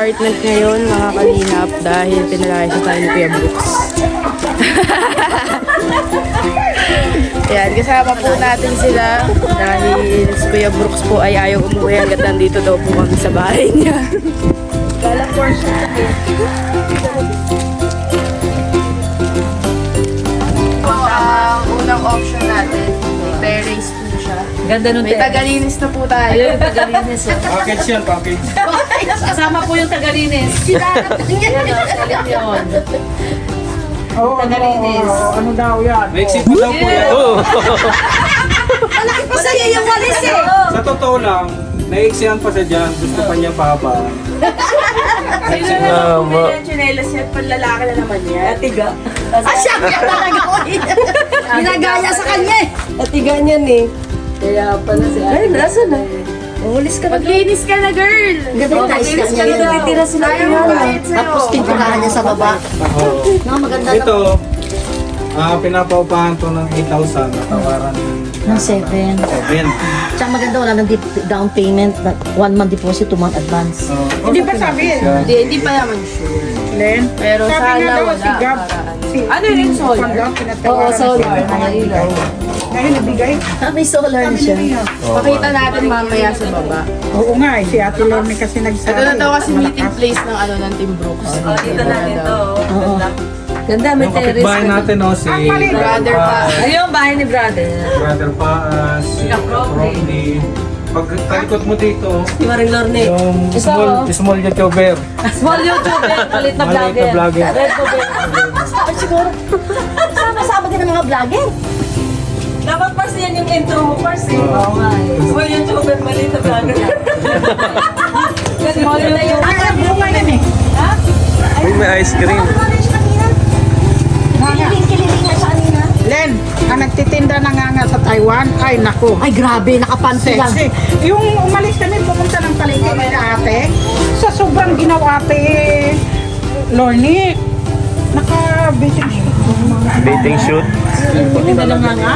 apartment ngayon mga kalingap dahil pinalayas na tayo ni Kuya Brooks. Ayan, kasama po natin sila dahil si Kuya Brooks po ay ayaw umuwi hanggat nandito daw po kami sa bahay niya. Galang portion natin. Ang unang option natin, terrace po siya. Ganda nun, May tagalinis na po tayo. Ayun yung tagalinis. Package yan, package. Kasama po yung tagalinis. Yan o, salit yun. Tagalinis. Ano daw yan? May exit mo daw po yan. Malaki pa sa'yo yung walis eh. Sa totoo lang, naiiksihan pa siya dyan. Gusto pa niya pahaba. May chinelas yan, panlalaki na naman yan. Tiga. Siya talaga ko. Ginagaya sa kanya eh. Atiga niyan eh. Kaya pala si Ate. Ay, nasa na? Ulis ka na. Maglinis ka na, girl! Maglinis ka Dito na. titira sila. Tapos tinturahan niya sa baba. No, maganda Ito, pinapaupahan to ng 8,000 na tawaran ng 7. 7. Tsaka maganda, wala nang down payment. 1 month deposit, 2 month advance. Hindi ba sabi? Hindi pa naman sure. Len, Pero sana wala. si Gab, Ano yung solar? Oo, solar. Nakailaw. Ngayon nabigay. May solar na siya. Pakita natin mamaya sa baba. Oo nga eh, si Ate Lorne kasi nagsabi. Ito na daw kasi meeting place ng ng Team Brooks. Dito na dito. Oo. Ganda, may Yung terrace. kapitbahay natin, no, si Brother pa. Ayun yung bahay ni brother. Brother Paas, si Rodney. Pag talikot mo dito, Si Maring Lorne. yung Ito, oh. small YouTuber. Small YouTuber, malit na Maliit vlogger. na vlogger. Red Cover. Siguro. Sama-sama din ang mga vlogger. Dapat Pars yan yung intro mo, Pars eh. Oo nga eh. Small YouTuber, malit na vlogger. Small YouTuber. Ay, bunga yan eh. Ha? Uy, may ice cream. Kililing nga siya kanina. Len, ang nagtitinda na nga sa Taiwan, ay naku. Ay, grabe. Nakapansi lang. Sexy. Yung umalis kami pumunta ng palengke ni ate, sa sobrang ginawa ate Lorne, naka-beating shoot. Dating shoot. Hindi na nga nga.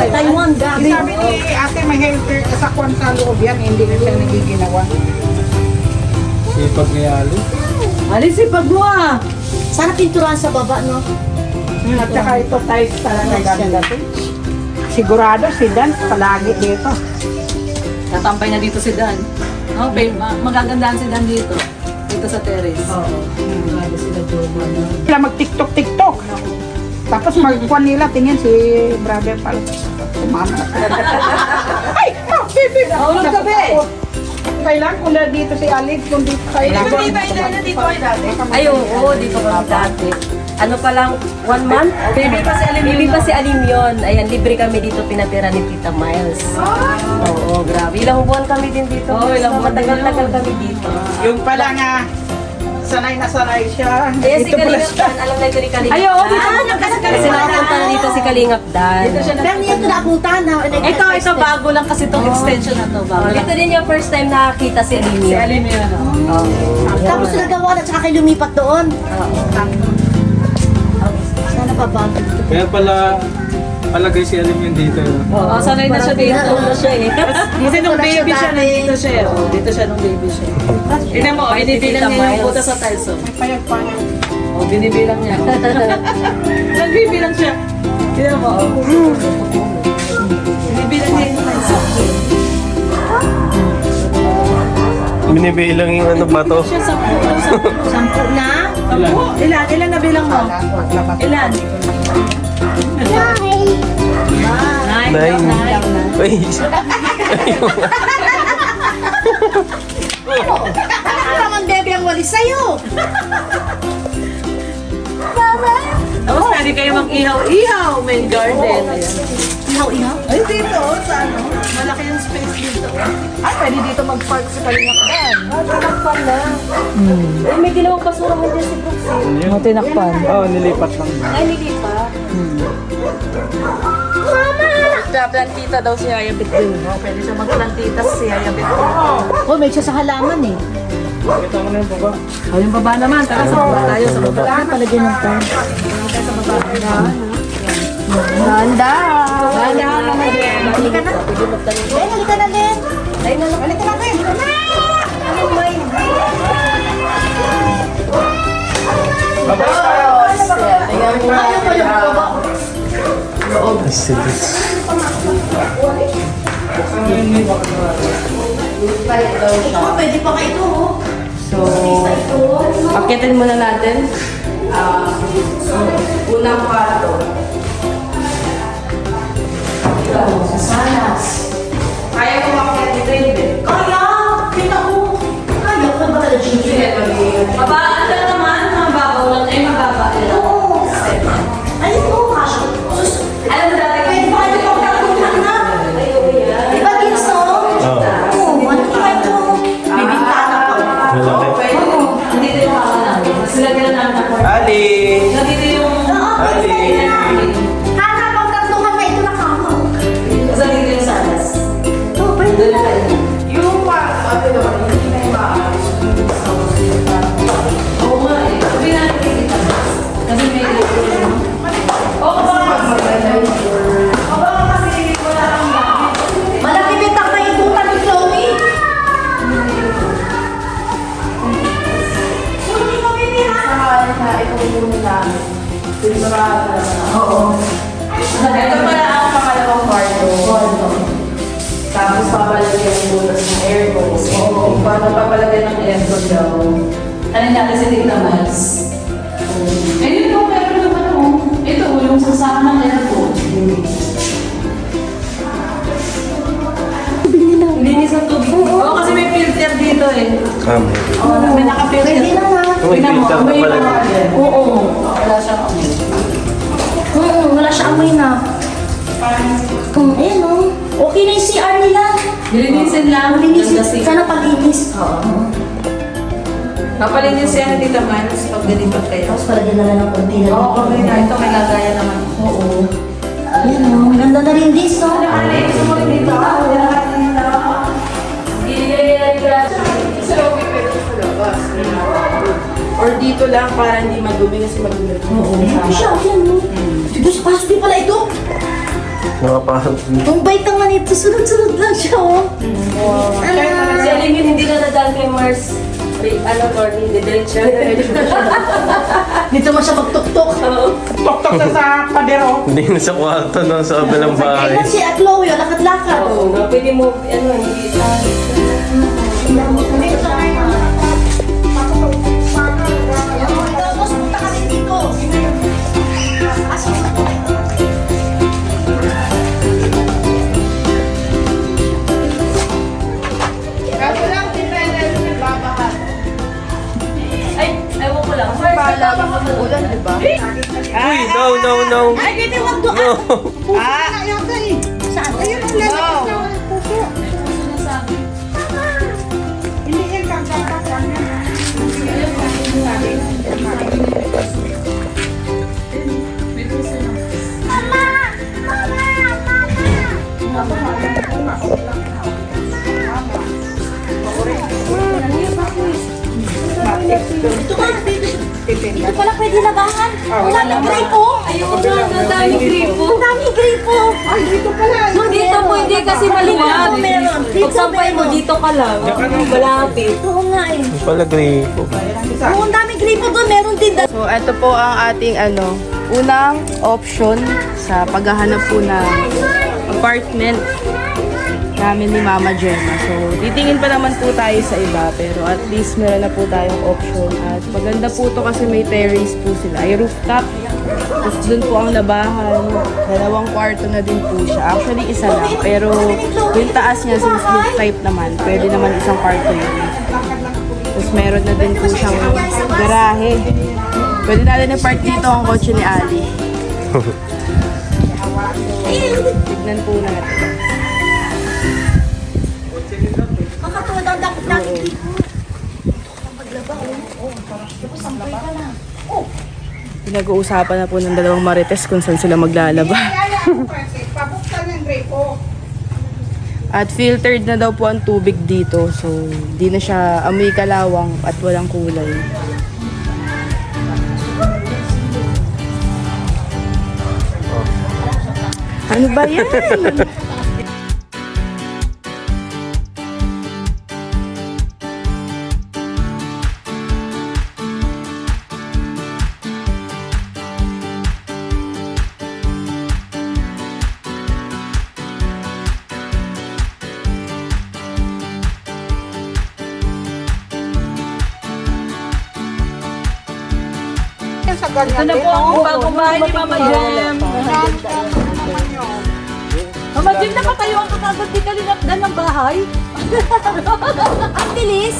Taiwan, grabe. Sabi ni ate, may helper sa kwan sa loob yan, hindi na siya nagiginawa. Sipag ni Ali. Alis si Pagwa. Sana pinturahan sa baba, no? At saka ito tight talaga ganda to. Sigurado si Dan palagi dito. Tatampay na dito si Dan. Okay, magagandaan si Dan dito. Dito sa terrace. Oo. Sila mag-tiktok-tiktok. Tapos magkuhan nila, tingin si brother pala. Mama. Ay! Oh, baby! Nahulog ka, be! Kailan kung na dito si Alid, kung dito kayo. Dito ay dati. Ay, oo, dito kami dati. Ano pa lang, 1 month? Baby pa si Alim yun. Baby pa si Alim yun. Ayan, libre kami dito pinatira ni Tita Miles. Oo, grabe. Ilang buwan kami din dito. Oo, ilang buwan. Matagal-tagal kami dito. Yung pala nga, sanay na sanay siya. Ayan, si Dito pala Kalingap siya. Dan. Alam na ito ni Kalingap Dan. Ay, oo, dito pumunta si Kasi nakapunta na dito si Kalingap Dan. Pero niya ito naabutan na. Ito bago lang kasi itong extension na to. Bago. Ito din yung first time nakakita si Alim yun. Si Alim yun, Tapos nagawa na, tsaka kayo lumipat doon. Sana pa bago dito. Kaya pala, palagay si Alim yun dito. Oo, sanay na siya dito. Ano siya eh. Kasi nung baby siya, nandito siya. Oh. Dito siya nung baby siya. Tignan mo, binibilang niya yung butas sa tiles. Oh. Payag-payag. Oh, binibilang niya. Nagbibilang siya. Tignan mo, oh. Binibilang niya yung tiles. Binibilang yung ano ba to? Siya, 10. 10 na? Ilan? Ilan na bilang mo? Ilan? Nine. Uy. Ano naman, baby, ang walis sa'yo? Tapos pwede kayo mag-ihaw-ihaw. May garden. Ayan. Ihaw-ihaw? Ay, dito, sa ano? Malaki yung space dito. Ah, pwede dito mag-park sa Kalingap Dan. Tinakpan na. Eh, may ginawang basura mo dyan si Brooks. Yun. Tinakpan. Oo, nilipat lang. Ay, hindi pa. Plantita daw si Yaya Bitbin. Pwede siya magplantitas si Yaya Beto. Oh, may siya sa halaman eh. Kita mo na yung baba. O, yung baba naman. Tara, sa baba tayo. Sa baba. Ano pala din ng time? Handa! Wala naman yan. Halika na. Len, halika na, Len. Ay, Halika na, Len. Ano, may? Tingnan mo nga loob. Pwede pa kayo ito, oh. So, akitin muna natin. Unang kwarto. Sanas. Kaya ko makakit dito yun eh. Kaya! Kita ko! Kaya ko ba talaga, Gigi? Baba, ano naman, mababaw lang. Ay, mababa. Oo! Ayun mo, Kasha. Sus, Alam mo dati, pwede pa kayo pang takunan na. Di ba, Ginso? Oo, ano ba ito? Bibintana pa. nandito yung kaka namin. Mas lagyan na namin ng Ali! nandito yung... Ali! Hanap ang tatluhan na ito na kama. Mas nandito yung salas. Oo, pwede na. Yung kwarto, hindi na yung maayos. Oo nga eh. Sabi natin dito. Kasi may Oo ba? Malaki bitang na itutan ni Chloe. Hindi mo bibira. Na itong muna namin. Oo. Ito pala ang pangalawang kwarto. Tapos papalagyan ng butas ng aircon. Oo. Paano papalagyan ng aircon daw? Ano natin si Tita Miles? Ayun po, meron naman ako. Ito, yung sasama ng aircon. Linis ng tubig. Oo, kasi may filter dito eh. Kami. May naka-filter. Pwede na nga. May filter na pala dito. Oo. Wala siyang amoy. Wala siya amoy na. Ayun, oh. Okay na yung CR nila. Nilinisin lang. Malinis. Sana palinis. Oo. Papalinis siya ng Tita Miles pag ganito kayo. Tapos palagyan na lang ng konti na. Oo, okay na. Ito may lagayan naman. Oo. Ayan, oh. Ganda na rin this, no? Or dito lang para hindi madumi kasi madumi. Oo. Ito siya, ayan, no? Dito sa pasok din pala ito. Nakapasok. Ang bait naman ito. Sunod-sunod lang siya, oh. Si Alimin hindi na nadal kay Mars. Ano, Torny, didiretso. Dito mo siya magtuktok. Tok-tok na sa padero. Hindi na sa kwarto, no? Sa kabilang bahay. Ayun si Chloe, oh, lakad-lakad. Oo, nga, pwede mo, ano, hindi. Tapos punta kami dito. Pasok na to. Kaso lang, depende sa nagbabahan. Ay, ewan ko lang. Mars, Pala, ulan, di ba? Uy, no, no, no. Ay, hindi wag doon. No. Saan? Ayun, Wow! Hindi yan kagagawa niya. Ito ka, dito pala pwede labahan. Wala nang gripo. ayun na, ang dami gripo. Ang daming gripo. Ay, dito pala. So, dito po, hindi kasi maluwag. Meron. Pag sampay mo, dito ka lang. Malapit. Oo nga eh. Pala gripo. Oo, ang daming gripo doon. Meron din. So, ito po ang ating unang option sa paghahanap po ng apartment namin ni Mama Gemma. So, titingin pa naman po tayo sa iba, pero at least meron na po tayong option. At maganda po to kasi may terrace po sila. Ay rooftop. Tapos dun po ang labahan. 2 kwarto na din po siya. Actually, isa lang. Pero yung taas niya, since lift type naman, pwede naman isang kwarto yun. Tapos meron na din po siyang garahe. Pwede natin i-park dito ang kotse ni Ali. Tignan po natin. Makatulad ang dakot-dakot dito. Paglaba, oh. Tapos sampay ka lang. Pinag-uusapan na po ng dalawang marites kung saan sila maglalaba. Kaya ako, Francis, pabuksan ng gripo. At filtered na daw po ang tubig dito. So, di na siya amoy kalawang at walang kulay. Ano ba yan? ganyan din. ang bagong bahay ni Mama Jem. Mama Jem, napatayo ang kakagod di kalinapdan ng bahay. Ang bilis.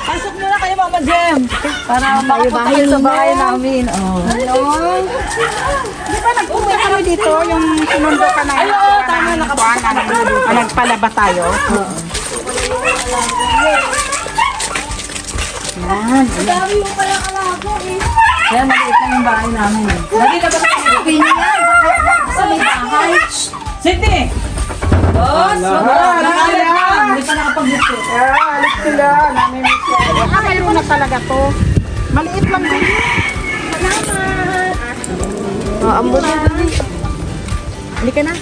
Pasok muna kayo, Mama Jem. Para Bahay sa bahay namin. Di ba nagpunta kami dito, yung sinundo ka na yun? Oo, tama, nagpalaba tayo. Yan, maliit lang yung bahay namin. Lagi na ba tayo? Pili yan. Baka sa may bahay. Siti! Boss! Hindi pa nakapag-gusto. Alis sila, namimiss sila. Akala ko na talaga to. Maliit lang din. Ang buti. Halika na.